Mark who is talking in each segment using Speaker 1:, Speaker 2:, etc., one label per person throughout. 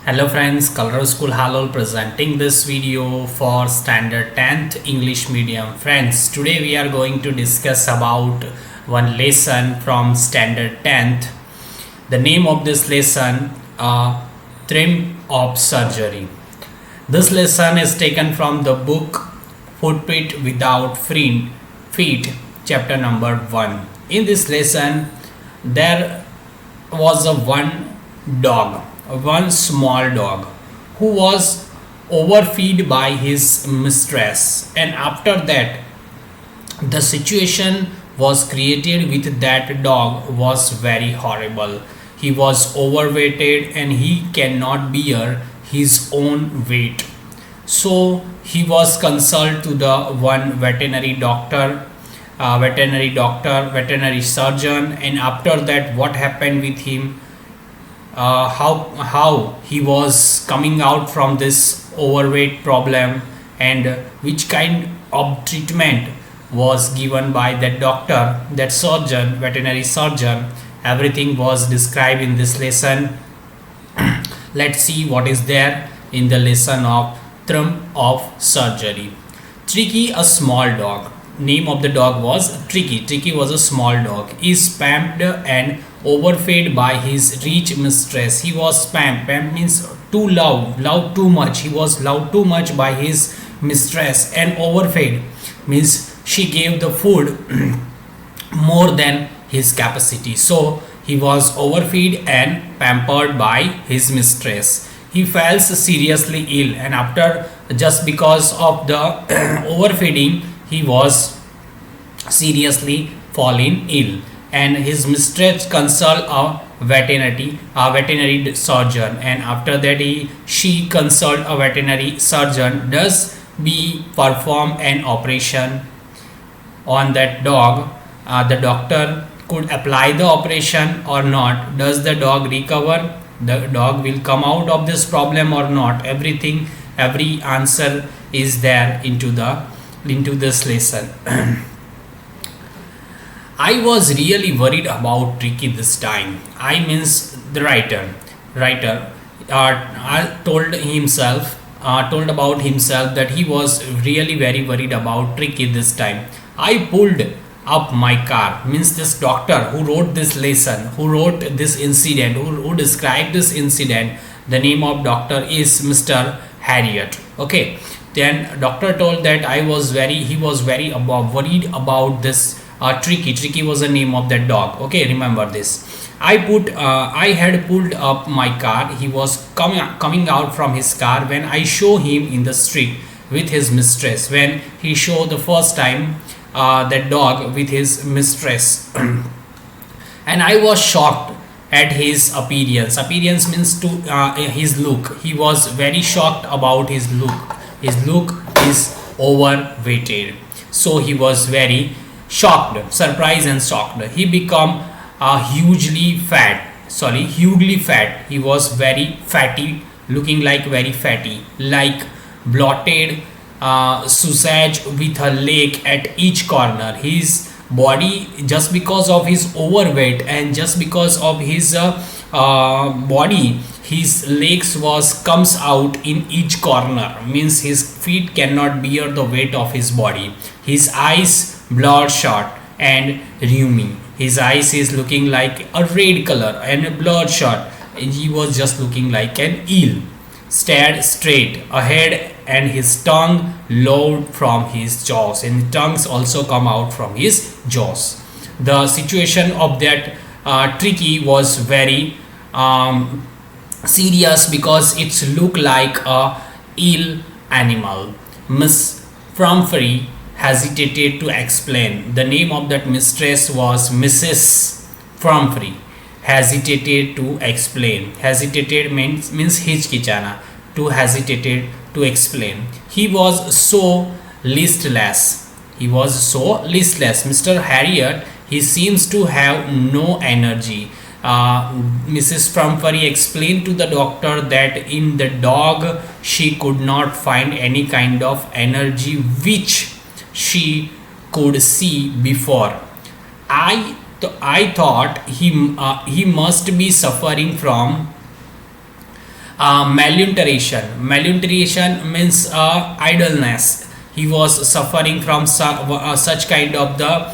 Speaker 1: Hello friends, Kalarav School Halol presenting this video for standard 10th English medium. Friends, today we are going to discuss about one lesson from standard 10th. The name of this lesson, Trim of Surgery. This lesson is taken from the book Footprint Without Feet, chapter number 1. In this lesson, there was one small dog who was overfed by his mistress, and after that the situation was created with that dog was very horrible. He was overweighted and he cannot bear his own weight, so he was consulted to the one veterinary surgeon. And after that, what happened with him, how he was coming out from this overweight problem, and which kind of treatment was given by that doctor, that surgeon, veterinary surgeon. Everything was described in this lesson. Let's see what is there in the lesson of Trim of Surgery. Tricky, a small dog. Name of the dog was Tricky. Tricky was a small dog. Is spamped and overfed by his rich mistress. He was spamped. Spamped means too loud, loud too much. He was loud too much by his mistress, and overfed means she gave the food more than his capacity. So he was overfed and pampered by his mistress. He fell seriously ill, and after, just because of the overfeeding, he was seriously fallen ill, and his mistress consulted a veterinary surgeon, and after that she consulted a veterinary surgeon. Does be perform an operation on that dog? The doctor could apply the operation or not? Does the dog recover? The dog will come out of this problem or not? Every answer is there into this lesson. I was really worried about Tricky this time. I means the writer told about himself that he was really very worried about Tricky this time. I pulled up my car, means this doctor who wrote this lesson, who wrote this incident, who described this incident. The name of doctor is Mr. Harriet. Okay, then doctor told that he was very worried about this Tricky. Tricky was the name of that dog. Okay, remember this. I had pulled up my car. He was coming out from his car when I saw him in the street with his mistress. When he showed the first time that dog with his mistress, and I was shocked at his appearance. Appearance means to his look. He was very shocked about his look. His look is overweighted, so he was very shocked, surprised and shocked. He become hugely fat. He was very fatty, looking like very fatty, like bloated sausage with a lake at each corner. His body, just because of his overweight and just because of his body, his legs comes out in each corner, means his feet cannot bear the weight of his body. His eyes bloodshot and rheumy. His eyes is looking like a red color and bloodshot. He was just looking like an eel. Stared straight ahead, and his tongue lowed from his jaws, and tongues also come out from his jaws. The situation of that Tricky was very serious, because it looked like a ill animal. Miss Frumfrey hesitated to explain. The name of that mistress was Mrs. Frumfrey. Hesitated to explain. Hesitated means hichkichana. To hesitated to explain. He was so listless. Mr. Harriet, he seems to have no energy. Mrs. Frumfrey explained to the doctor that in the dog she could not find any kind of energy which she could see before. I thought he must be suffering from Malnutrition means idleness. He was suffering from such kind of the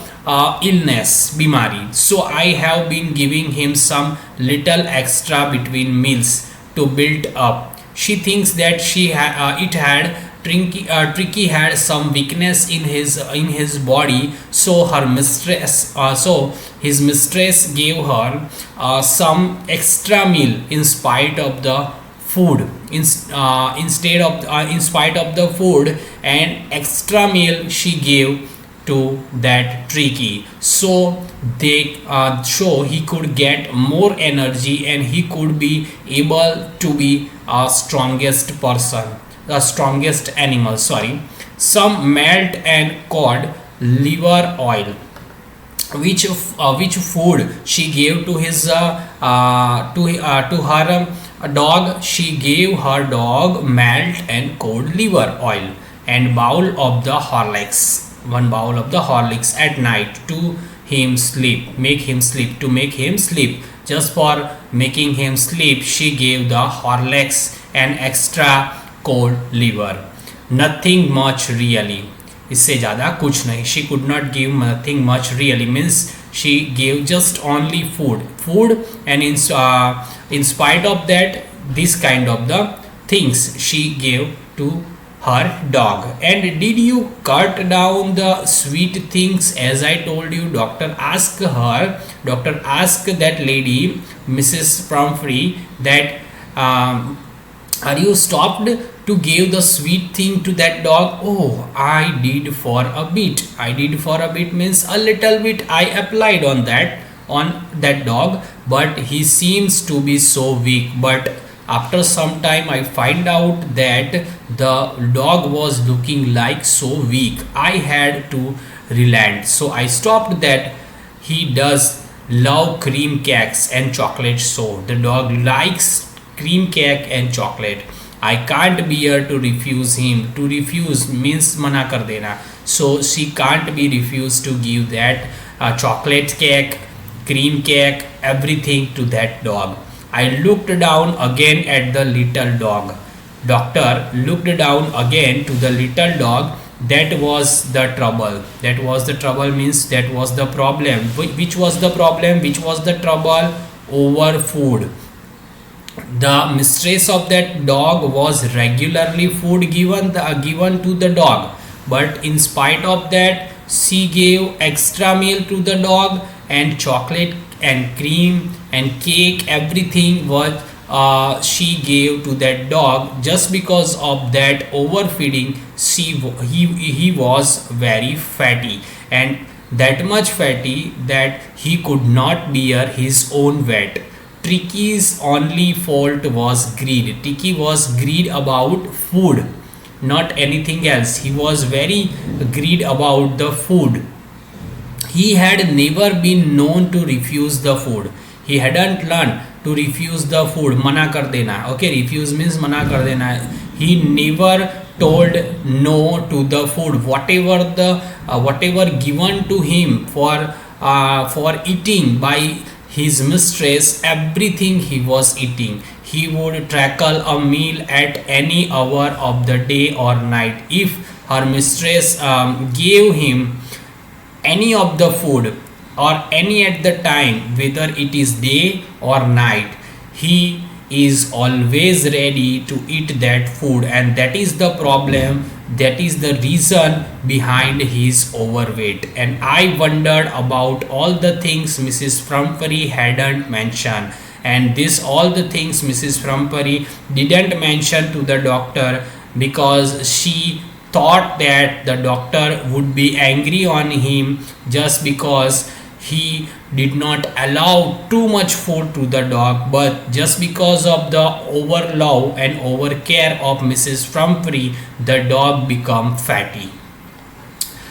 Speaker 1: illness, bimari. So I have been giving him some little extra between meals to build up. She thinks that it had Tricky had some weakness in his body, so his mistress gave her some extra meal in spite of the food. In spite of the food, and extra meal she gave to that Tricky, so he could get more energy and he could be able to be a strongest person, the strongest animal. Sorry. Some melt and cod liver oil, which food she gave to his to her dog. She gave her dog malt and cod liver oil and bowl of the Horlicks, one bowl of the Horlicks at night to make him sleep. Just for making him sleep, she gave the Horlicks an extra cold liver. Nothing much really. इससे ज़्यादा कुछ नहीं. She could not give nothing much really means she gave just only food, and in spite of that, this kind of the things she gave to her dog. And did you cut down the sweet things as I told you? Doctor asked that lady, Mrs. Pumphrey, that are you stopped to give the sweet thing to that dog? Oh, I did for a bit means a little bit I applied on that dog, but he seems to be so weak. But after some time I find out that the dog was looking like so weak. I had to relent, so I stopped that. He does love cream cakes and chocolate, so the dog likes cream cake and chocolate. I can't bear to refuse him. To refuse means mana kar dena. So she can't be refused to give that chocolate cake, cream cake, everything to that dog. I looked down again at the little dog. Doctor looked down again to the little dog. That was the trouble. Means that was the problem. Which was the problem? Which was the trouble? Over food. The mistress of that dog was regularly food given to the dog, but in spite of that, she gave extra meal to the dog, and chocolate and cream and cake, everything what she gave to that dog. Just because of that overfeeding, he was very fatty, and that much fatty that he could not bear his own weight. Tricky's only fault was greed. Tricky was greed about food, not anything else. He was very greed about the food. He had never been known to refuse the food. He hadn't learned to refuse the food. Mana kar dena. Okay, refuse means mana kar dena. He never told no to the food. Whatever given to him for eating by his mistress, everything he was eating. He would tackle a meal at any hour of the day or night. If her mistress gave him any of the food or any at the time, whether it is day or night, he is always ready to eat that food, and that is the problem. That is the reason behind his overweight. And I wondered about all the things Mrs. Pumphrey hadn't mentioned, and all the things Mrs. Pumphrey didn't mention to the doctor, because she thought that the doctor would be angry on him just because he did not allow too much food to the dog. But just because of the over love and over care of Mrs. Pumphrey, the dog become fatty.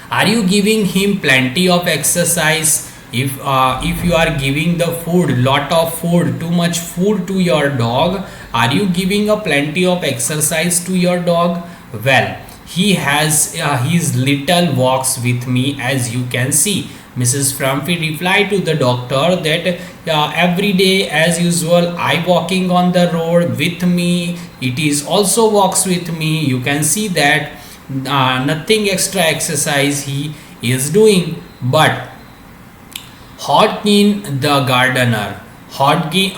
Speaker 1: Are you giving him plenty of exercise? If you are giving the food, lot of food, too much food to your dog, are you giving a plenty of exercise to your dog? Well, he has his little walks with me, as you can see. Mrs. Frumpy replied to the doctor that every day as usual I walking on the road with me. It is also walks with me. You can see that nothing extra exercise he is doing. But Hodkin the gardener, Hodkin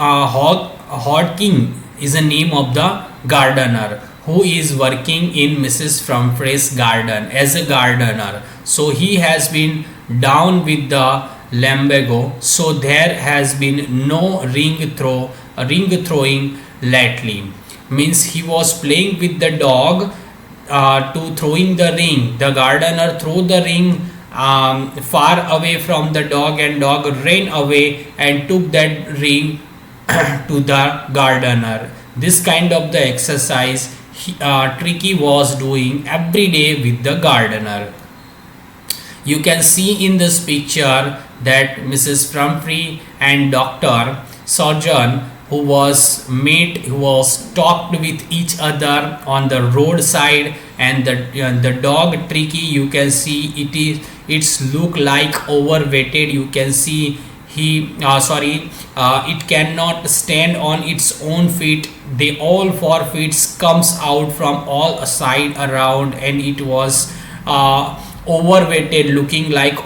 Speaker 1: is the name of the gardener who is working in Mrs. Frumpy's garden as a gardener. So he has been down with the lumbago. So there has been no ring throwing lately. Means he was playing with the dog to throwing the ring. The gardener threw the ring far away from the dog, and dog ran away and took that ring to the gardener. This kind of the exercise Tricky was doing every day with the gardener. You can see in this picture that Mrs. Frumpy and Dr. Surgeon who was talked with each other on the roadside, and the dog Tricky, you can see it's look like overweighted. You can see it cannot stand on its own feet. They all four feet comes out from all side around, and it was overweighted, looking like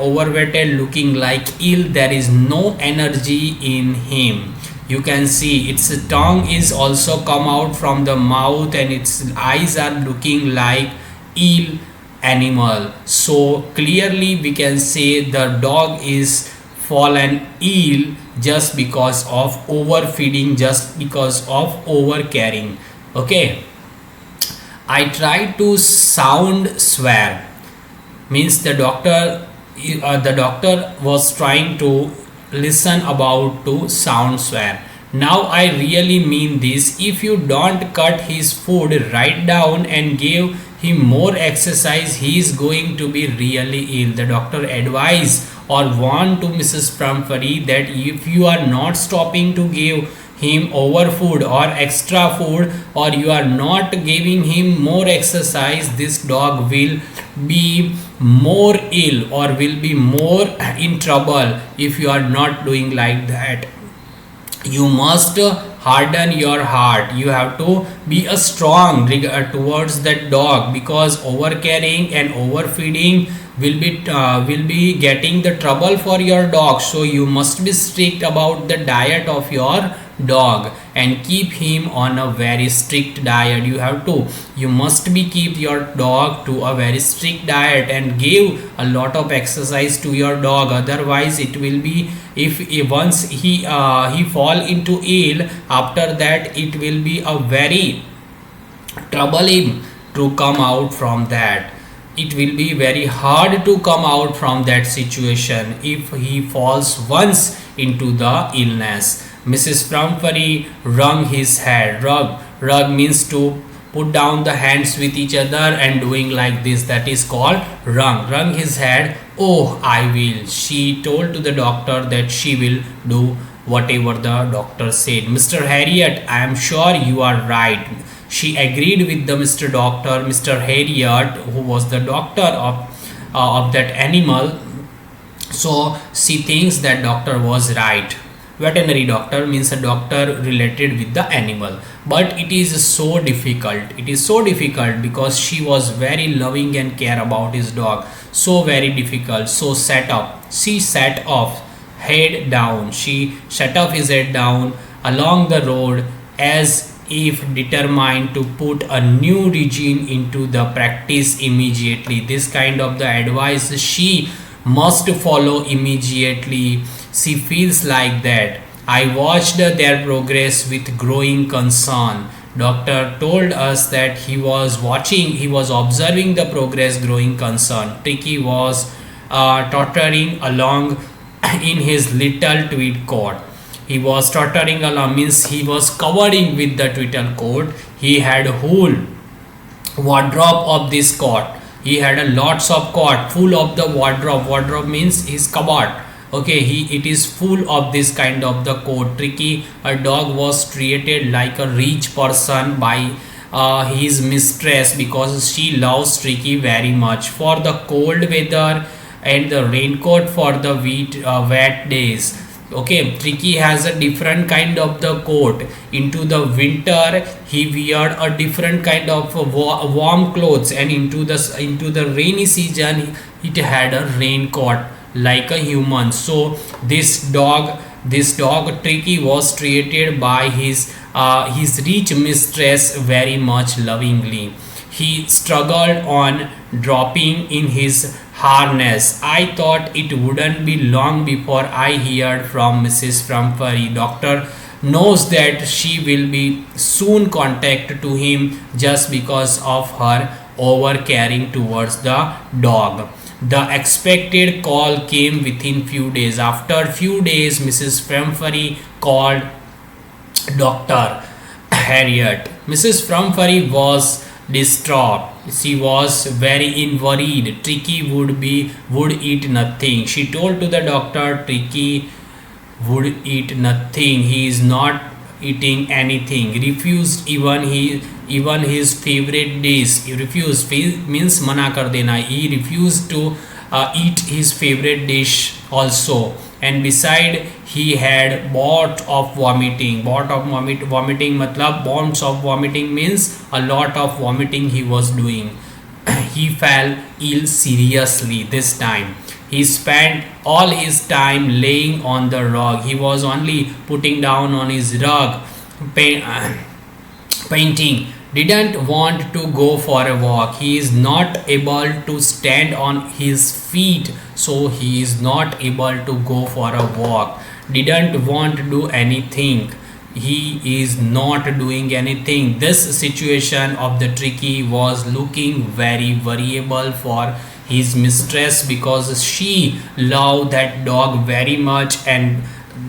Speaker 1: ill. There is no energy in him. You can see its tongue is also come out from the mouth, and its eyes are looking like ill animal. So clearly we can say the dog is fallen ill just because of overfeeding, just because of overcaring. Okay, I tried to sound swear. Means the doctor was trying to listen about to sound swear. Now I really mean this. If you don't cut his food right down and give him more exercise, he is going to be really ill. The doctor advised or warned to Mrs. Frumpy that if you are not stopping to give him overfood or extra food, or you are not giving him more exercise, this dog will be more ill or will be more in trouble. If you are not doing like that, you must harden your heart. You have to be a strong towards that dog, because overcaring and overfeeding will be getting the trouble for your dog. So you must be strict about the diet of your dog and keep him on a very strict diet. You must be keep your dog to a very strict diet and give a lot of exercise to your dog. Otherwise it will be, if once he fall into ill, after that it will be a very trouble him to come out from that. It will be very hard to come out from that situation if he falls once into the illness. Mrs. Frumpy wrung his head. Rug means to put down the hands with each other and doing like this. That is called wrung. Wrung his head. Oh, I will. She told to the doctor that she will do whatever the doctor said. Mr. Harriet, I am sure you are right. She agreed with the Mr. Doctor, Mr. Harriet, who was the doctor of that animal. So she thinks that doctor was right. Veterinary doctor means a doctor related with the animal. But it is so difficult. It is so difficult because she was very loving and care about his dog. So very difficult. So she sat off, head down. She set off his head down along the road as if determined to put a new regime into the practice immediately. This kind of the advice she must follow immediately. She feels like that. I watched their progress with growing concern. Doctor told us that he was observing the progress growing concern. Tricky was tottering along in his little tweed coat. He was tottering along means he was covering with the tweed coat. He had a whole wardrobe of this coat. He had a lots of coat full of the wardrobe. Wardrobe means his cupboard. Okay, it is full of this kind of the coat. Tricky, a dog, was treated like a rich person by his mistress because she loves Tricky very much. For the cold weather and the raincoat for the wet days. Okay, Tricky has a different kind of the coat. Into the winter he wear a different kind of warm clothes, and into the rainy season it had a raincoat like a human. So this dog Tricky was treated by his rich mistress very much lovingly. He struggled on dropping in his harness. I thought it wouldn't be long before I heard from Mrs. Frumfurry. Doctor knows that she will be soon contact to him just because of her over caring towards the dog. The expected call came within few days. After few days, Mrs. Frumfurry called Dr. Harriet. Mrs. Frumfurry was distraught. She was very worried. Tricky would eat nothing. She told to the doctor Tricky would eat nothing. He is not eating anything. Refused even his favorite dish. He refused means मना कर देना. He refused to eat his favorite dish also. And beside he had bouts of vomiting. Vomiting मतलब bouts of vomiting means a lot of vomiting he was doing. He fell ill seriously this time. He spent all his time laying on the rug. He was only putting down on his rug, painting. Didn't want to go for a walk. He is not able to stand on his feet, so he is not able to go for a walk. Didn't want to do anything. He is not doing anything. This situation of the Tricky was looking very variable for his mistress, because she loved that dog very much, and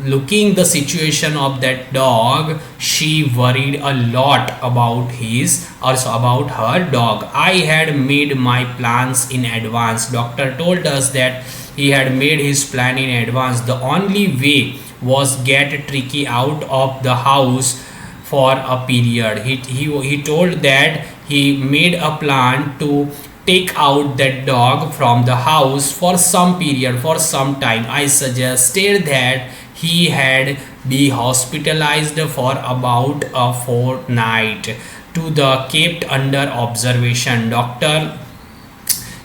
Speaker 1: looking the situation of that dog, she worried a lot about her dog. I had made my plans in advance. Doctor told us that he had made his plan in advance. The only way was get Tricky out of the house for a period. He told that he made a plan to take out that dog from the house for some period, for some time. I suggested that he had be hospitalized for about a fortnight to the kept under observation. Doctor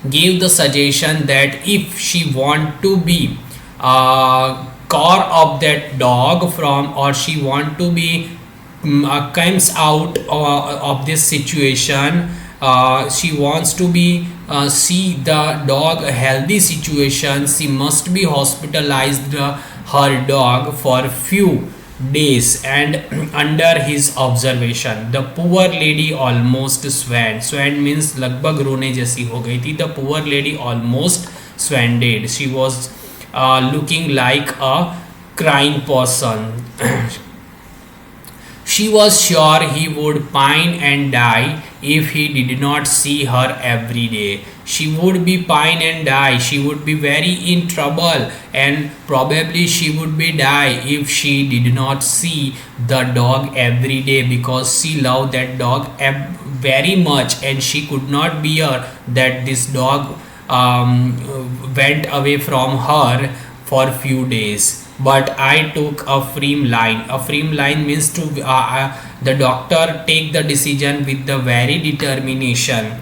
Speaker 1: gave the suggestion that if she want to be car of that dog from, or she want to be comes out of this situation, she wants to be see the dog a healthy situation, she must be hospitalized her dog for few days and under his observation. The poor lady almost swan means लगभग रोने जैसी हो गई थी. The poor lady almost swaned. She was looking like a crying person. She was sure he would pine and die if he did not see her every day. She would be pine and die. She would be very in trouble, and probably she would be die if she did not see the dog every day, because she loved that dog very much, and she could not bear that this dog went away from her for few days. But I took a firm line. A firm line means to the doctor take the decision with the very determination.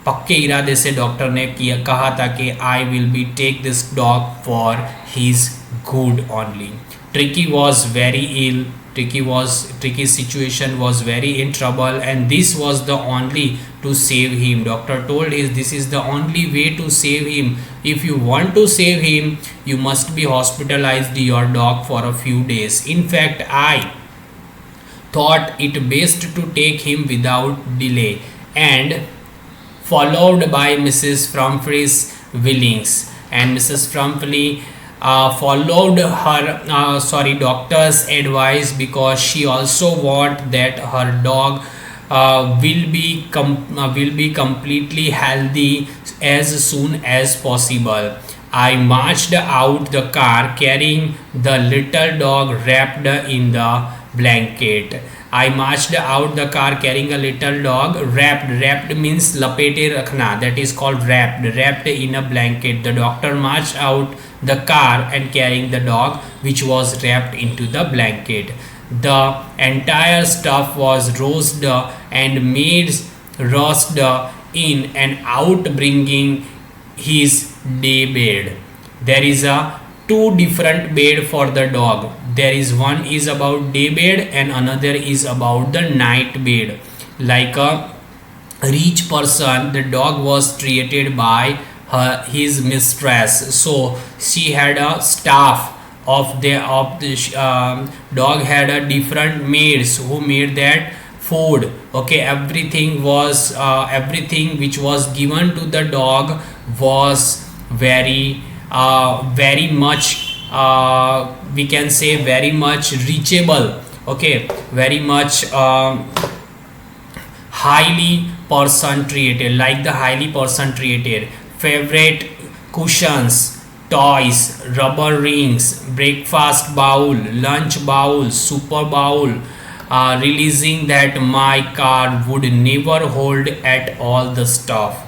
Speaker 1: पक्के इरादे से doctor ने कहा था कि I will be take this dog for his good only. Tricky was very ill. Tricky's situation was very in trouble, and this was the only to save him. Doctor told us this is the only way to save him. If you want to save him, you must be hospitalized your dog for a few days. In fact, I thought it best to take him without delay, and followed by Mrs. Frumfurry's willings, and Mrs. Frumfurry followed her doctor's advice, because she also want that her dog will be completely healthy as soon as possible. I marched out the car carrying the little dog wrapped in the blanket. I marched out the car carrying a little dog, wrapped means lapete rakhna, that is called wrapped in a blanket. The doctor marched out the car and carrying the dog, which was wrapped into the blanket. The entire stuff was roasted and maids rushed in and out bringing his day bed. There is a two different bed for the dog. There is one is about day bed and another is about the night bed. Like a rich person, the dog was treated by his mistress, so she had a staff of the dog had a different maids who made that food. Okay, everything which was given to the dog was very much, we can say very much reachable. Okay, very much highly person treated, like the highly person treated. Favorite cushions, toys, rubber rings, breakfast bowl, lunch bowl, super bowl, releasing that my car would never hold at all the stuff.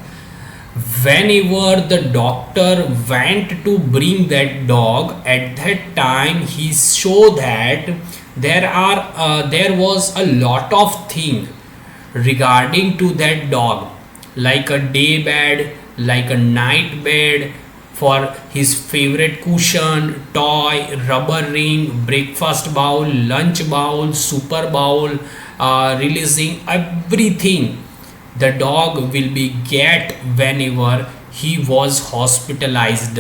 Speaker 1: Whenever the doctor went to bring that dog, at that time he showed that there was a lot of thing regarding to that dog, like a day bed, like a night bed, for his favorite cushion, toy, rubber ring, breakfast bowl, lunch bowl, super bowl, releasing everything the dog will be get whenever he was hospitalized.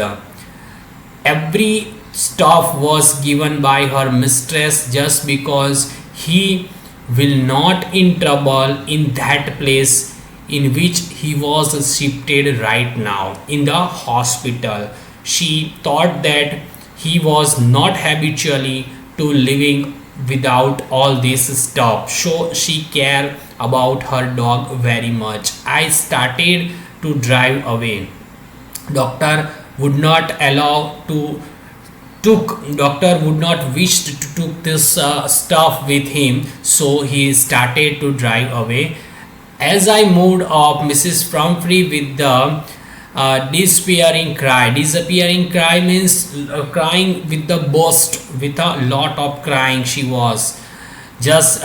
Speaker 1: Every stuff was given by her mistress just because he will not in trouble in that place in which he was shifted right now in the hospital. She thought that he was not habitually to living without all this stuff, so she cared about her dog very much. I started to drive away. Doctor would not allow to doctor would not wish to took this stuff with him, so he started to drive away. As I moved up, Mrs. Pumphrey with the disappearing cry means crying with the burst, with a lot of crying she was, just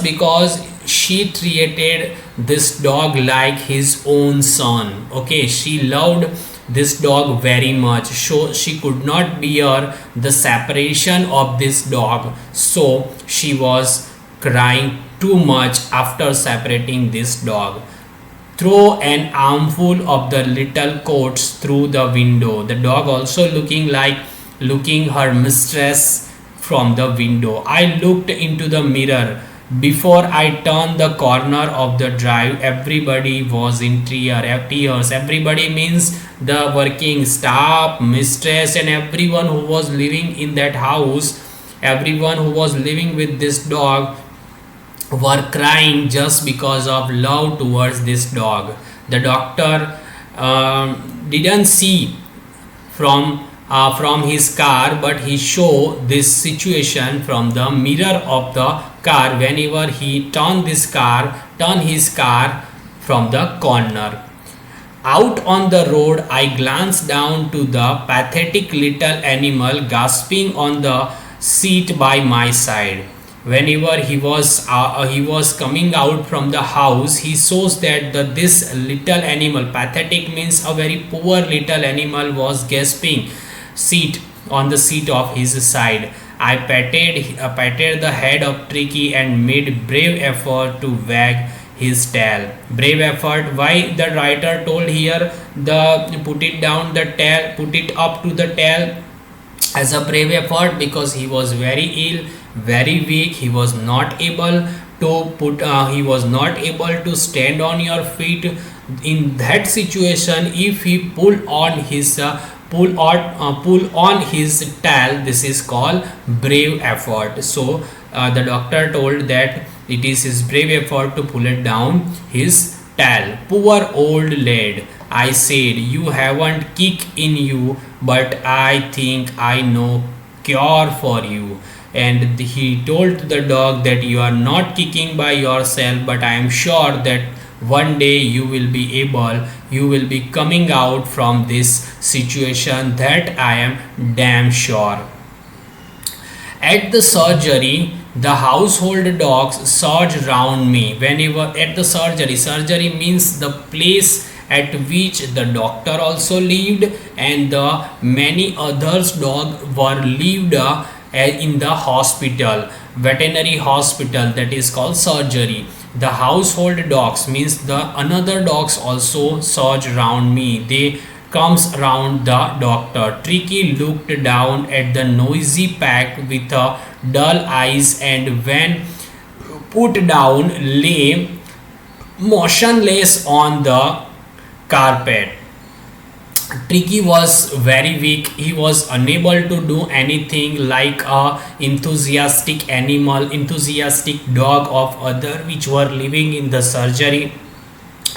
Speaker 1: because she treated this dog like his own son. Okay, she loved this dog very much, so she could not bear the separation of this dog, so she was crying too much after separating this dog. Throw an armful of the little coats through the window. The dog also looking her mistress from the window. I looked into the mirror. Before I turned the corner of the drive, everybody was in tears. Everybody means the working staff, mistress, and everyone who was living in that house, everyone who was living with this dog were crying just because of love towards this dog. The doctor didn't see from his car, but he showed this situation from the mirror of the car whenever he turned his car from the corner. Out on the road, I glanced down to the pathetic little animal gasping on the seat by my side. Whenever he was coming out from the house, he shows that this little animal, pathetic means a very poor little animal, was gasping seat on the seat of his side. I patted the head of Tricky and made brave effort to wag his tail. Brave effort, why the writer told here the put it up to the tail as a brave effort, because he was very ill, very weak. He was not able to stand on your feet. In that situation, if he pull on his tail, this is called brave effort. So the doctor told that it is his brave effort to pull it down his tail. Poor old lad, I said, you haven't kick in you, but I think I know cure for you. and he told the dog that you are not kicking by yourself, but I am sure that one day you will be able, you will be coming out from this situation, that I am damn sure. At the surgery, the household dogs surged round me. Whenever at the surgery means the place at which the doctor also lived, and the many others dog were lived in the hospital, veterinary hospital, that is called surgery. The household dogs means the another dogs also surge round me. They comes around the doctor. Tricky looked down at the noisy pack with a dull eyes, and when put down lay motionless on the carpet. Tricky was very weak. He was unable to do anything like a enthusiastic animal, enthusiastic dog of other which were living in the surgery.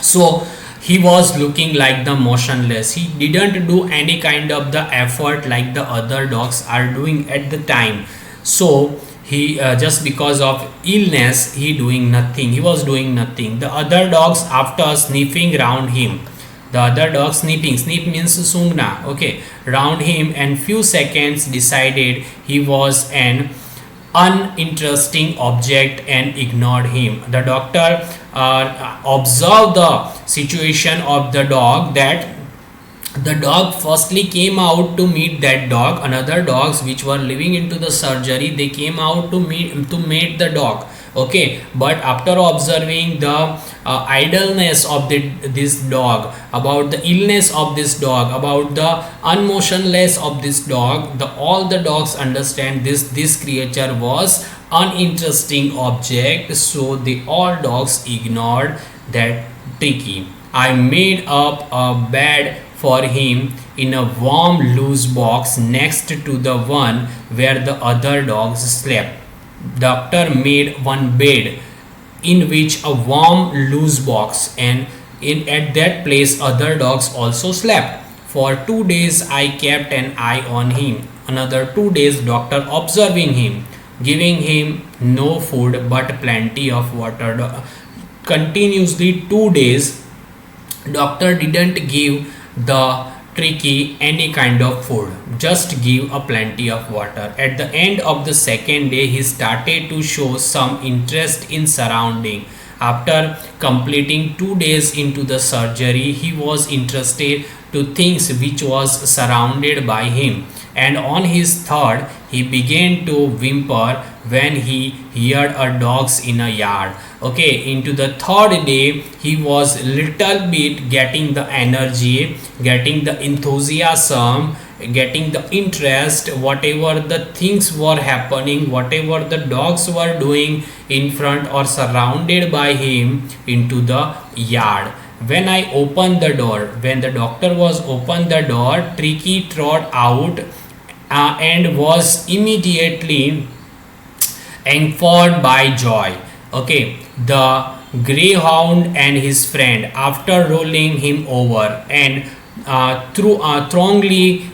Speaker 1: So he was looking like the motionless. He didn't do any kind of the effort like the other dogs are doing at the time. So he just because of illness he doing nothing, he was doing nothing. The other dogs, after sniffing around him, the other dog sniffing, sniff means sungna, okay, round him, and few seconds decided he was an uninteresting object and ignored him. The doctor observed the situation of the dog, that the dog firstly came out to meet that dog. Another dogs which were living into the surgery, they came out to meet the dog, okay, but after observing the idleness of this dog, about the illness of this dog, about the unmotionless of this dog, all the dogs understand this creature was uninteresting object, so the all dogs ignored that Tricky. I made up a bed for him in a warm loose box next to the one where the other dogs slept. Doctor made one bed in which a warm loose box, and at that place other dogs also slept. For 2 days I kept an eye on him. Another 2 days doctor observing him, giving him no food but plenty of water. Continuously 2 days doctor didn't give the Tricky any kind of food, just give a plenty of water. At the end of the second day he started to show some interest in surrounding. After completing 2 days into the surgery, he was interested to things which was surrounded by him, and on his third he began to whimper when he heard a dogs in a yard. Okay, into the third day he was little bit getting the energy, getting the enthusiasm, getting the interest, whatever the things were happening, whatever the dogs were doing in front or surrounded by him into the yard. When I opened the door, when the doctor was opened the door, Tricky trod out and was immediately enfolded by joy. Okay, the greyhound and his friend, after rolling him over and strongly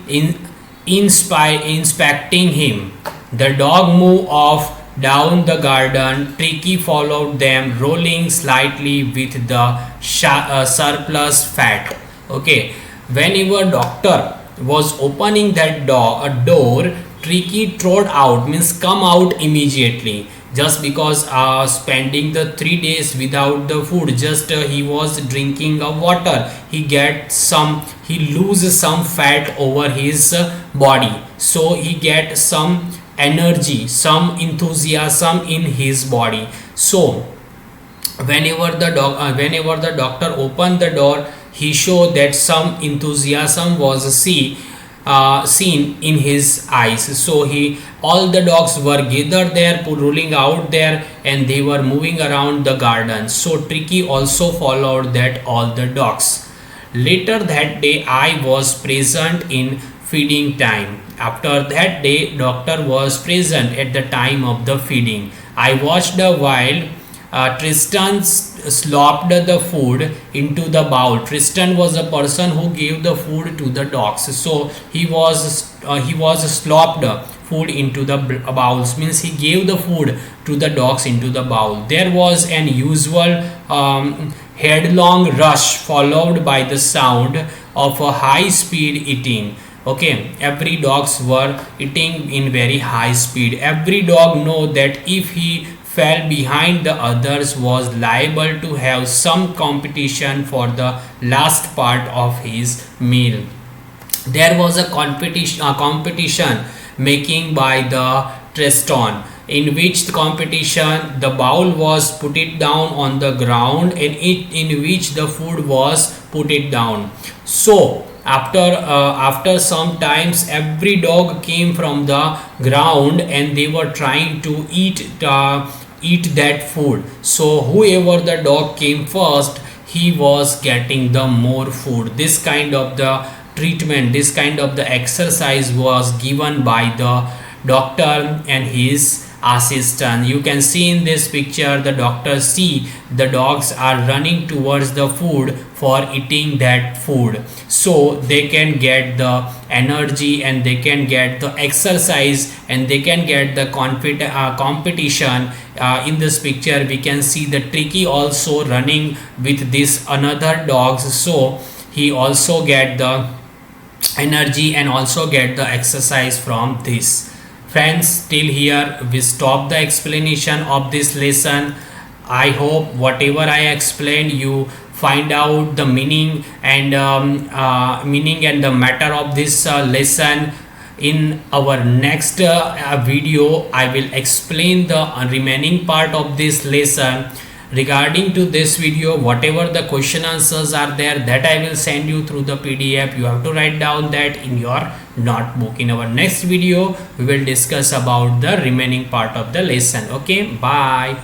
Speaker 1: inspecting him, the dog moved off down the garden. Tricky followed them, rolling slightly with the surplus fat. Okay, whenever doctor was opening that door, Tricky trod out, means come out immediately, just because spending the 3 days without the food, just he was drinking water, he loses some fat over his body, so he get some energy, some enthusiasm in his body. So whenever the doctor opened the door, he showed that some enthusiasm was seen in his eyes. So all the dogs were gathered there, rolling out there, and they were moving around the garden. So Tricky also followed that all the dogs. Later that day I was present in feeding time. After that day doctor was present at the time of the feeding. I watched a while Tristan slopped the food into the bowl. Tristan was the person who gave the food to the dogs, so he was slopped food into the bowls, means he gave the food to the dogs into the bowl. There was an usual headlong rush followed by the sound of a high speed eating. Okay, every dogs were eating in very high speed. Every dog know that if he fell behind the others was liable to have some competition for the last part of his meal. There was a competition making by the Treston, in which the competition the bowl was put it down on the ground and in which the food was put it down. So after some times every dog came from the ground and they were trying to eat that food. So whoever the dog came first, he was getting the more food. This kind of the treatment, this kind of the exercise was given by the doctor and his assistant. You can see in this picture the doctor see the dogs are running towards the food for eating that food, so they can get the energy and they can get the exercise and they can get the competition. In this picture we can see the Tricky also running with this another dogs, so he also get the energy and also get the exercise from this. Friends, till here we stop the explanation of this lesson. I hope whatever I explained you find out the meaning and the matter of this lesson. In our next video I will explain the remaining part of this lesson. Regarding to this video, whatever the question answers are there, that I will send you through the PDF. You have to write down that in your notebook. In our next video we will discuss about the remaining part of the lesson. Okay, bye.